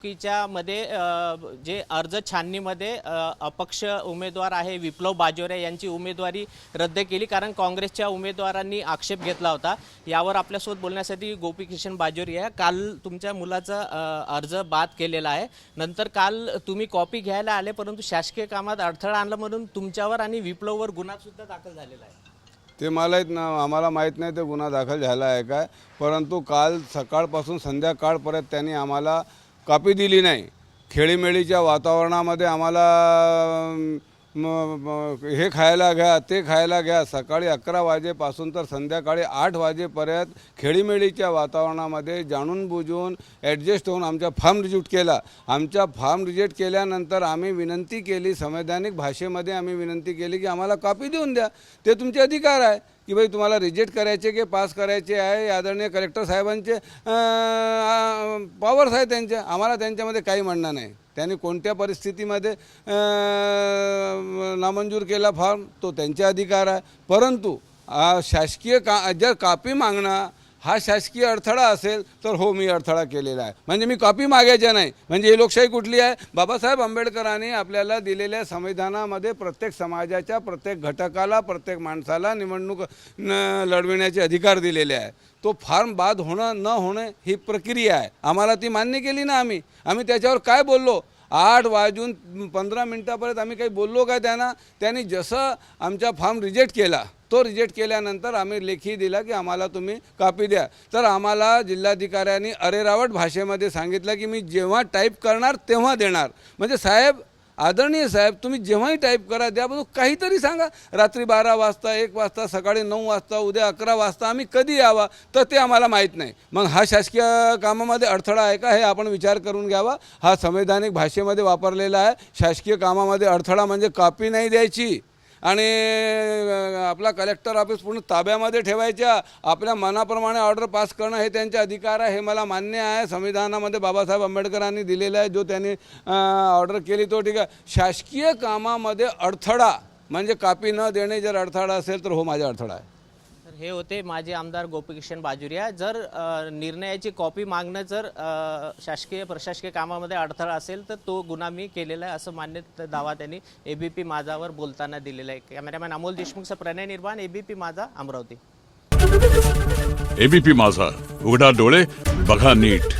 च्या मध्ये जे अर्ज छाननीमध्ये अपक्ष उमेदवार आहे विप्लव बाजोरे यांची उमेदवारी रद्द केली कारण काँग्रेसच्या उमेदवारांनी आक्षेप घेतला होता। यावर आपल्यासोबत बोलण्यासाठी गोपीकिशन बाजोरे आहे। काल तुमच्या मुलाचा अर्ज बाद केलेला आहे, नंतर काल तुम्ही कॉपी घ्यायला आले परंतु शासकीय कामात अडथळा आणला म्हणून तुमच्यावर आणि विप्लववर गुन्हा सुद्धा दाखल झालेला आहे। ते आम्हाला माहीत नाही ते गुन्हा दाखल झाला आहे काय, परंतु काल सकाळपासून संध्याकाळपर्यंत त्यांनी आम्हाला कॉपी दिली नाही। खेळीमेळीच्या वातावरणामध्ये आम्हाला हे खायला घ्या ते खायला घ्या, सकाळी 11 वाजेपासून तर संध्याकाळी 8 वाजेपर्यंत खेळीमेळीच्या वातावरणामध्ये जाणून बुजून ॲडजस्ट होऊन आमचा फॉर्म रिजेक्ट केला। आमचा फॉर्म रिजेक्ट केल्यानंतर आम्ही विनंती केली, संवैधानिक भाषेमध्ये आम्ही विनंती केली की आम्हाला कॉपी देऊन द्या, ते तुमचे अधिकार आहे की भाई तुम्हाला रिजेक्ट करायचे की पास करायचे आहे। आदरणीय कलेक्टर साहेबांचे पॉवर्स आहे त्यांचे, आम्हाला त्यांच्यामध्ये काही म्हणणं नाही। त्यांनी कोणत्या परिस्थितीमध्ये नामंजूर केला फॉर्म तो त्यांचे अधिकार आहे, परंतु शासकीय जर कॉपी मागणं हा शासकीय अडथळा असेल तर हो मी अडथळा केलेला आहे। म्हणजे मी कॉपी मागायच्या नाही, म्हणजे ही लोकशाही कुठली आहे? बाबासाहेब आंबेडकरांनी आपल्याला दिलेल्या संविधानामध्ये प्रत्येक समाजाच्या प्रत्येक घटकाला प्रत्येक माणसाला निवडणूक लढविण्याचे अधिकार दिलेले आहे। तो फॉर्म बाद होणं न होणं ही प्रक्रिया आहे, आम्हाला ती मान्य केली ना। आम्ही त्याच्यावर काय बोललो? 8 वाजून 15 मिनिटापर्यंत आम्ही काही बोललो काय त्यांनी जसं आमचा फॉर्म रिजेक्ट केला, तो रिजेक्ट केल्यानंतर आम्ही लेखी दिला की आम्हाला तुम्ही कॉपी द्या। तर आम्हाला जिल्हाधिकाऱ्यांनी अरेरावट भाषेमध्ये सांगितलं की मी जेव्हा टाईप करणार तेव्हा देणार। म्हणजे साहेब, आदरणीय साहेब, तुम्ही जेव्हाही टाईप करा त्याबद्दल काहीतरी सांगा। रात्री 12 वाजता 1 वाजता सकाळी 9 वाजता उद्या 11 वाजता आम्ही कधी यावा तर ते आम्हाला माहीत नाही। मग हा शासकीय कामामध्ये अडथळा आहे का हे आपण विचार करून घ्यावा। हा संवैधानिक भाषेमध्ये वापरलेला आहे। शासकीय कामामध्ये अडथळा म्हणजे कॉपी नाही द्यायची आणि आपला कलेक्टर ऑफिस पूर्ण ताब्यामध्ये ठेवायच्या, आपल्या मनाप्रमाणे ऑर्डर पास करणं हे त्यांचे अधिकार आहे, हे मला मान्य आहे। संविधानामध्ये बाबासाहेब आंबेडकरांनी दिलेलं आहे, जो त्यांनी ऑर्डर केली तो ठीक आहे। शासकीय कामामध्ये अडथळा म्हणजे कॉपी न देणे जर अडथळा असेल तर हो माझा अडथळा आहे। हे होते माजी आमदार गोपीकिशन बाजोरिया। जर निर्णयाची कॉपी मागणं जर शासकीय प्रशासकीय कामामध्ये अडथळा असेल तर तो गुन्हा मी केलेला आहे असं मान्य दावा त्यांनी एबीपी माझावर बोलताना दिलेला आहे। कॅमेरामॅन अमोल देशमुखचा प्रणय निर्माण, एबीपी माझा, अमरावती। एबीपी माझा, उघडा डोळे बघा नीट।